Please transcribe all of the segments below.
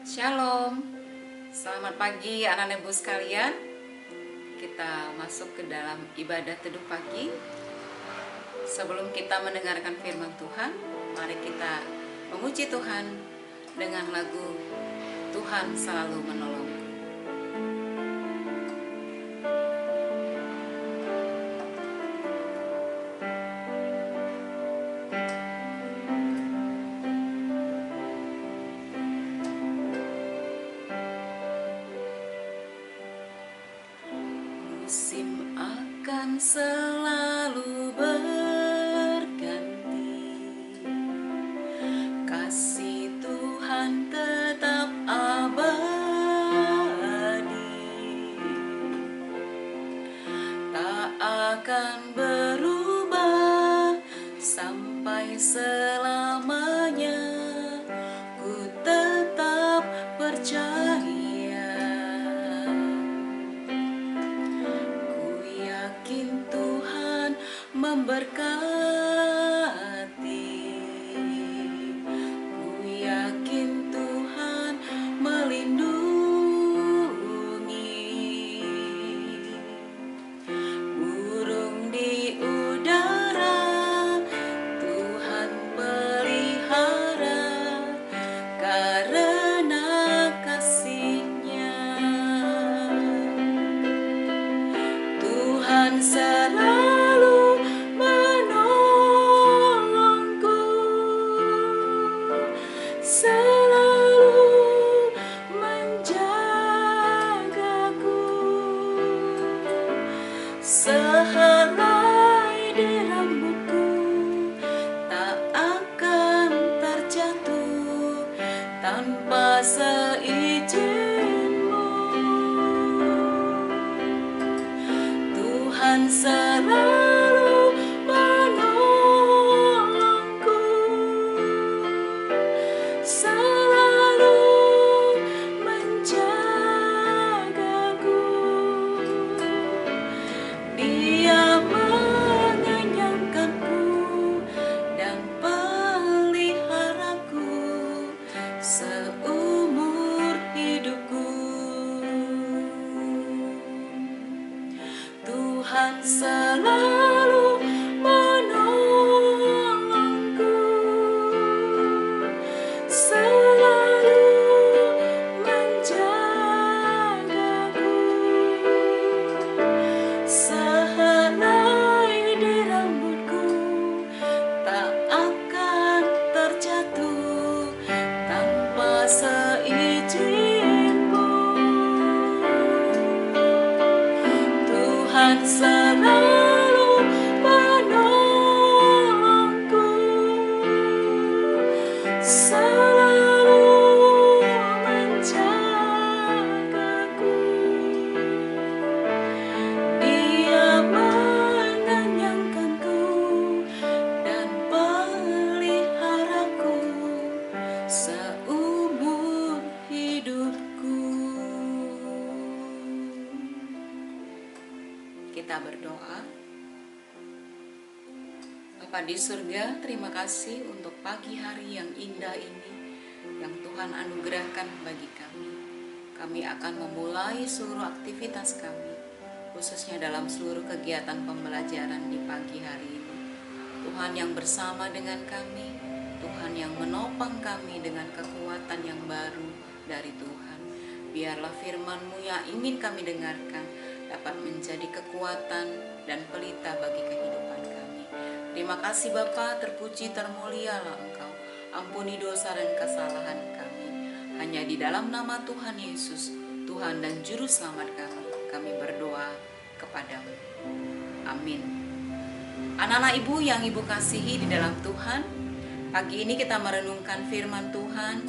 Shalom, selamat pagi anak-anak ibu sekalian. Kita masuk ke dalam ibadah teduh pagi. Sebelum kita mendengarkan firman Tuhan, mari kita memuji Tuhan dengan lagu Tuhan Selalu Menolongku. Musim akan selalu berganti, kasih Tuhan tetap abadi, tak akan berubah sampai selamanya. Ku tetap percaya, memberkati. Ku yakin Tuhan melindungi. Burung di udara Tuhan pelihara karena kasih-Nya. Tuhan selalu menolongku, selalu menjagaku. Sehelai di rambutku tak akan terjatuh tanpa seizin-Mu. Tuhan selalu menolongku, selalu menjagaku. Dia mengenyangkanku dan peliharaku seumur hidupku. Tuhan selalu menolongku, selalu menjagaku. Sehelai di rambutku tak akan terjatuh tanpa seizin-Mu. Tuhan selalu menolongku, selalu menjagaku. Dia mengenyangkanku dan peliharaku seumur hidupku. Kita berdoa. Bapa di surga, terima kasih untuk pagi hari yang indah ini yang Tuhan anugerahkan bagi kami. Kami akan memulai seluruh aktivitas kami, khususnya dalam seluruh kegiatan pembelajaran di pagi hari ini. Tuhan yang bersama dengan kami, Tuhan yang menopang kami dengan kekuatan yang baru dari Tuhan. Biarlah firman-Mu yang ingin kami dengarkan dapat menjadi kekuatan dan pelita bagi kehidupan kami. Terima kasih Bapa, terpuji termulialah Engkau. Ampuni dosa dan kesalahan kami. Hanya di dalam nama Tuhan Yesus, Tuhan dan Juru Selamat kami berdoa kepadamu. Amin. Anak-anak ibu yang ibu kasihi di dalam Tuhan, pagi ini kita merenungkan firman Tuhan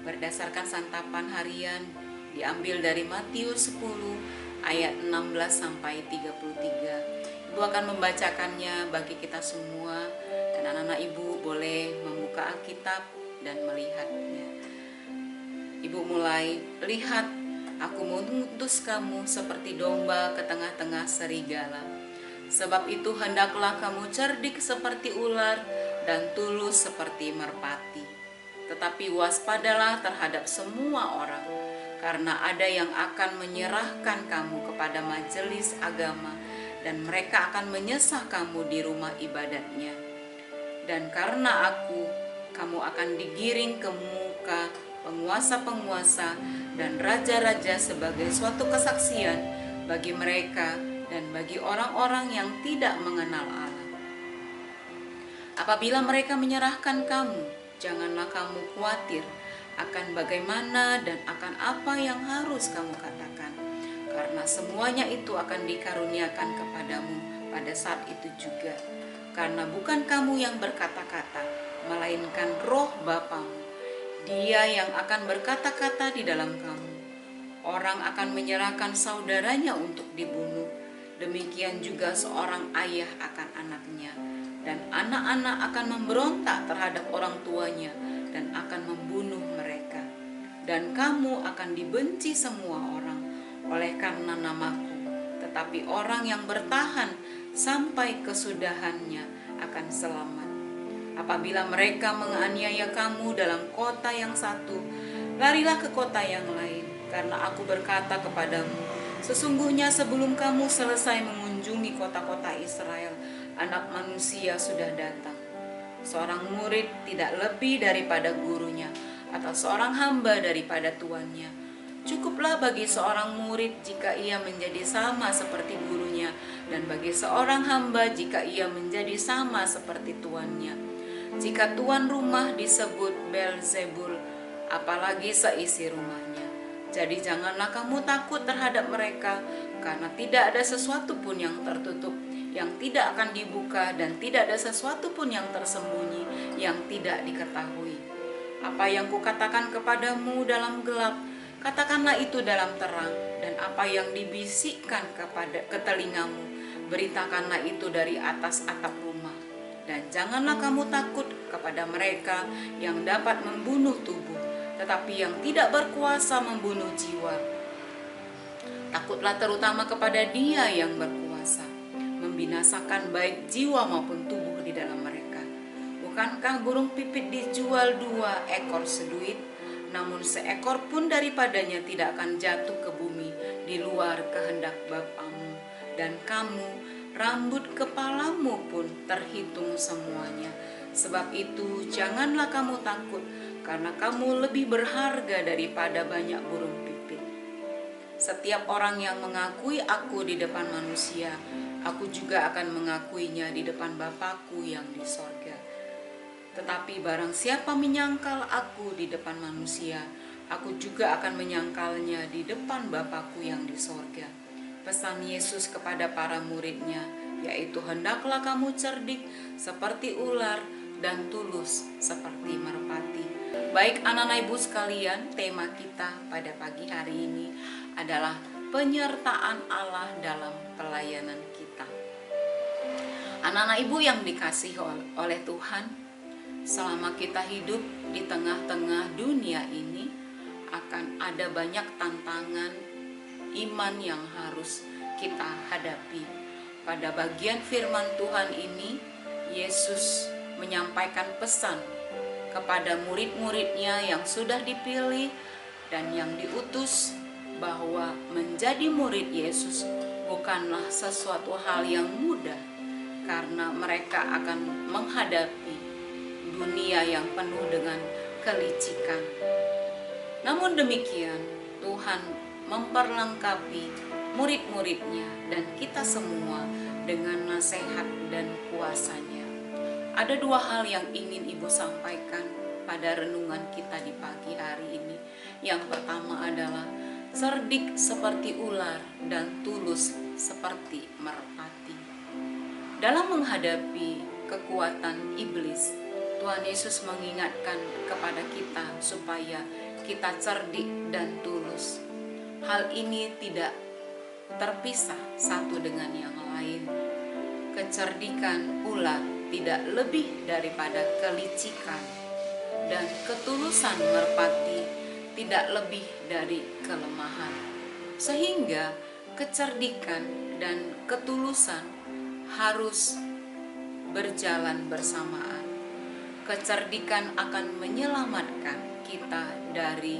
berdasarkan santapan harian diambil dari Matius 10 ayat 16 sampai 33. Ibu akan membacakannya bagi kita semua, dan anak-anak ibu boleh membuka Alkitab dan melihatnya. Ibu mulai, lihat, aku mengutus kamu seperti domba ke tengah-tengah serigala. Sebab itu hendaklah kamu cerdik seperti ular dan tulus seperti merpati. tetapi waspadalah terhadap semua orang, karena ada yang akan menyerahkan kamu kepada majelis agama, dan mereka akan menyesah kamu di rumah ibadatnya. Dan karena aku, kamu akan digiring ke muka penguasa-penguasa dan raja-raja sebagai suatu kesaksian bagi mereka dan bagi orang-orang yang tidak mengenal Allah. Apabila mereka menyerahkan kamu, janganlah kamu khawatir akan bagaimana dan akan apa yang harus kamu katakan, karena semuanya itu akan dikaruniakan kepadamu pada saat itu juga. Karena bukan kamu yang berkata-kata, melainkan Roh Bapamu, Dia yang akan berkata-kata di dalam kamu. Orang akan menyerahkan saudaranya untuk dibunuh, demikian juga seorang ayah akan anaknya, dan anak-anak akan memberontak terhadap orang tuanya dan akan membunuh mereka. Dan kamu akan dibenci semua orang oleh karena namaku, tetapi orang yang bertahan sampai kesudahannya akan selamat. Apabila mereka menganiaya kamu dalam kota yang satu, larilah ke kota yang lain, karena aku berkata kepadamu, sesungguhnya sebelum kamu selesai mengunjungi kota-kota Israel, Anak Manusia sudah datang. Seorang murid tidak lebih daripada gurunya, atau seorang hamba daripada tuannya. Cukuplah bagi seorang murid jika ia menjadi sama seperti gurunya, dan bagi seorang hamba jika ia menjadi sama seperti tuannya. Jika tuan rumah disebut Beelzebul, apalagi seisi rumahnya. Jadi janganlah kamu takut terhadap mereka, karena tidak ada sesuatu pun yang tertutup yang tidak akan dibuka, dan tidak ada sesuatu pun yang tersembunyi yang tidak diketahui. Apa yang kukatakan kepadamu dalam gelap, katakanlah itu dalam terang, dan apa yang dibisikkan ke telingamu, beritakanlah itu dari atas atap rumah. Dan janganlah kamu takut kepada mereka yang dapat membunuh tubuh, tetapi yang tidak berkuasa membunuh jiwa. Takutlah terutama kepada Dia yang berkuasa membinasakan baik jiwa maupun tubuh di dalam mereka. Bukankah burung pipit dijual 2 ekor seduit, namun seekor pun daripadanya tidak akan jatuh ke bumi di luar kehendak Bapamu. Dan kamu, rambut kepalamu pun terhitung semuanya. Sebab itu janganlah kamu takut, karena kamu lebih berharga daripada banyak burung pipit. Setiap orang yang mengakui aku di depan manusia, aku juga akan mengakuinya di depan Bapa-Ku yang di sorga. Tetapi barang siapa menyangkal aku di depan manusia, aku juga akan menyangkalnya di depan Bapa-Ku yang di sorga. Pesan Yesus kepada para muridnya, yaitu hendaklah kamu cerdik seperti ular dan tulus seperti merpati. Baik anak-anak ibu sekalian, tema kita pada pagi hari ini adalah penyertaan Allah dalam pelayanan kita. Anak-anak ibu yang dikasihi oleh Tuhan, selama kita hidup di tengah-tengah dunia ini, akan ada banyak tantangan iman yang harus kita hadapi. Pada bagian firman Tuhan ini, Yesus menyampaikan pesan kepada murid-muridnya yang sudah dipilih dan yang diutus, bahwa menjadi murid Yesus bukanlah sesuatu hal yang mudah, karena mereka akan menghadapi dunia yang penuh dengan kelicikan. Namun demikian, Tuhan memperlengkapi murid-muridnya dan kita semua dengan nasihat dan kuasanya. Ada 2 hal yang ingin Ibu sampaikan pada renungan kita di pagi hari ini. Yang pertama adalah cerdik seperti ular dan tulus seperti merpati. Dalam menghadapi kekuatan iblis, Tuhan Yesus mengingatkan kepada kita supaya kita cerdik dan tulus. Hal ini tidak terpisah satu dengan yang lain. Kecerdikan ular tidak lebih daripada kelicikan, dan ketulusan merpati tidak lebih dari kelemahan. Sehingga kecerdikan dan ketulusan harus berjalan bersamaan. Kecerdikan akan menyelamatkan kita dari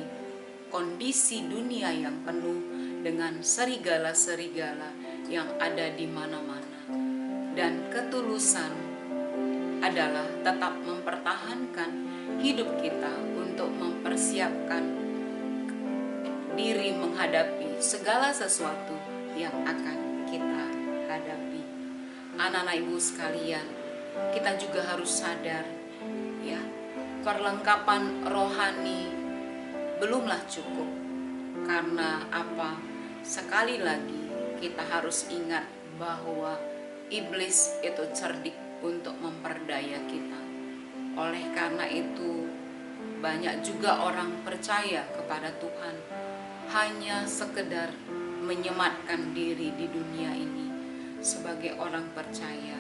kondisi dunia yang penuh dengan serigala-serigala yang ada di mana-mana. Dan ketulusan adalah tetap mempertahankan hidup kita untuk mempersiapkan diri menghadapi segala sesuatu yang akan kita hadapi. Anak-anak ibu sekalian, kita juga harus sadar ya, perlengkapan rohani belumlah cukup. Karena apa? Sekali lagi kita harus ingat bahwa iblis itu cerdik untuk memperdaya kita. Oleh karena itu, banyak juga orang percaya kepada Tuhan hanya sekedar menyematkan diri di dunia ini sebagai orang percaya.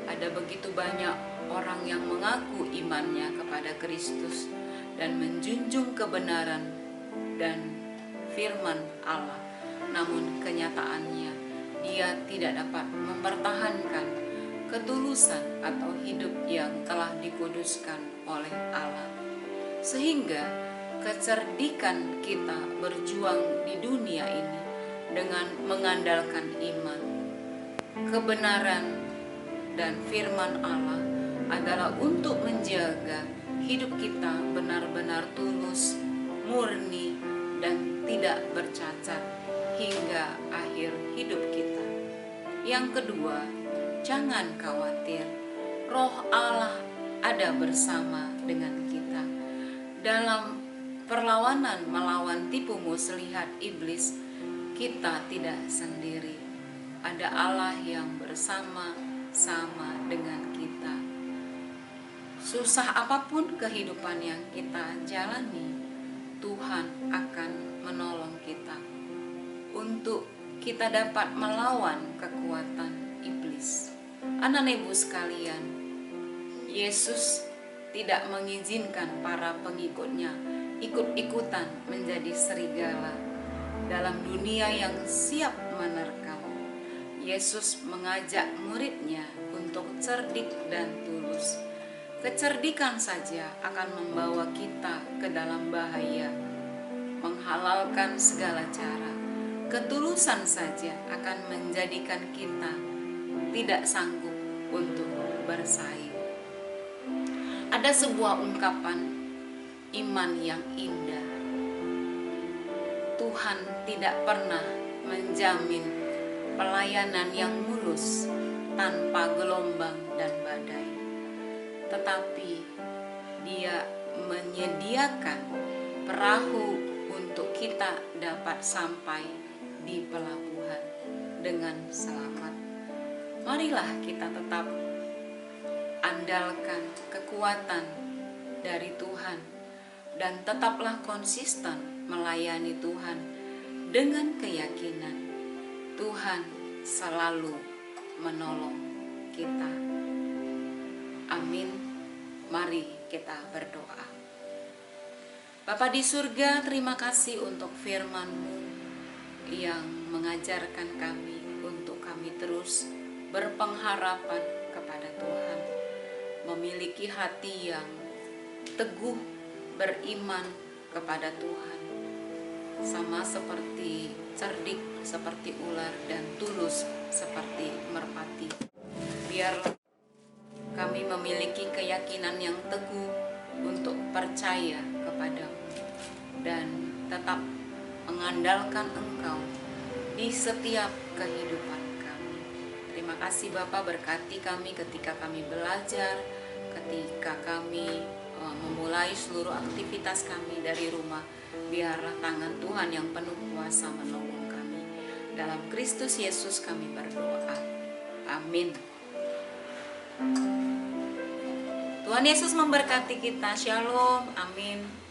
Ada begitu banyak orang yang mengaku imannya kepada Kristus dan menjunjung kebenaran dan firman Allah, namun kenyataannya dia tidak dapat mempertahankan ketulusan atau hidup yang telah dikuduskan oleh Allah. Sehingga kecerdikan kita berjuang di dunia ini dengan mengandalkan iman, kebenaran, dan firman Allah adalah untuk menjaga hidup kita benar-benar tulus, murni, dan tidak bercacat hingga akhir hidup kita. Yang kedua, jangan khawatir, Roh Allah ada bersama dengan kita. Dalam perlawanan melawan tipu muslihat iblis, kita tidak sendiri. Ada Allah yang bersama-sama dengan kita. Susah apapun kehidupan yang kita jalani, Tuhan akan menolong kita untuk kita dapat melawan kekuatan iblis. Anak-anak ibu sekalian, Yesus tidak mengizinkan para pengikutnya ikut-ikutan menjadi serigala dalam dunia yang siap menerkam. Yesus mengajak muridnya untuk cerdik dan tulus. Kecerdikan saja akan membawa kita ke dalam bahaya, menghalalkan segala cara. Ketulusan saja akan menjadikan kita tidak sanggup untuk bersaing. Ada sebuah ungkapan iman yang indah. Tuhan tidak pernah menjamin pelayanan yang mulus tanpa gelombang dan badai, tetapi Dia menyediakan perahu untuk kita dapat sampai di pelabuhan dengan selamat. Marilah kita tetap andalkan kekuatan dari Tuhan dan tetaplah konsisten melayani Tuhan dengan keyakinan Tuhan selalu menolong kita. Amin. Mari kita berdoa. Bapa di surga, terima kasih untuk firman-Mu yang mengajarkan kami untuk kami terus berpengharapan kepada Tuhan, memiliki hati yang teguh, beriman kepada Tuhan, sama seperti cerdik seperti ular dan tulus seperti merpati. Biarlah kami memiliki keyakinan yang teguh untuk percaya kepadamu dan tetap mengandalkan Engkau di setiap kehidupan kami. Terima kasih Bapa, berkati kami ketika kami belajar, ketika kami memulai seluruh aktivitas kami dari rumah. Biarlah tangan Tuhan yang penuh kuasa menolong kami. Dalam Kristus Yesus kami berdoa. Amin. Tuhan Yesus memberkati kita. Shalom. Amin.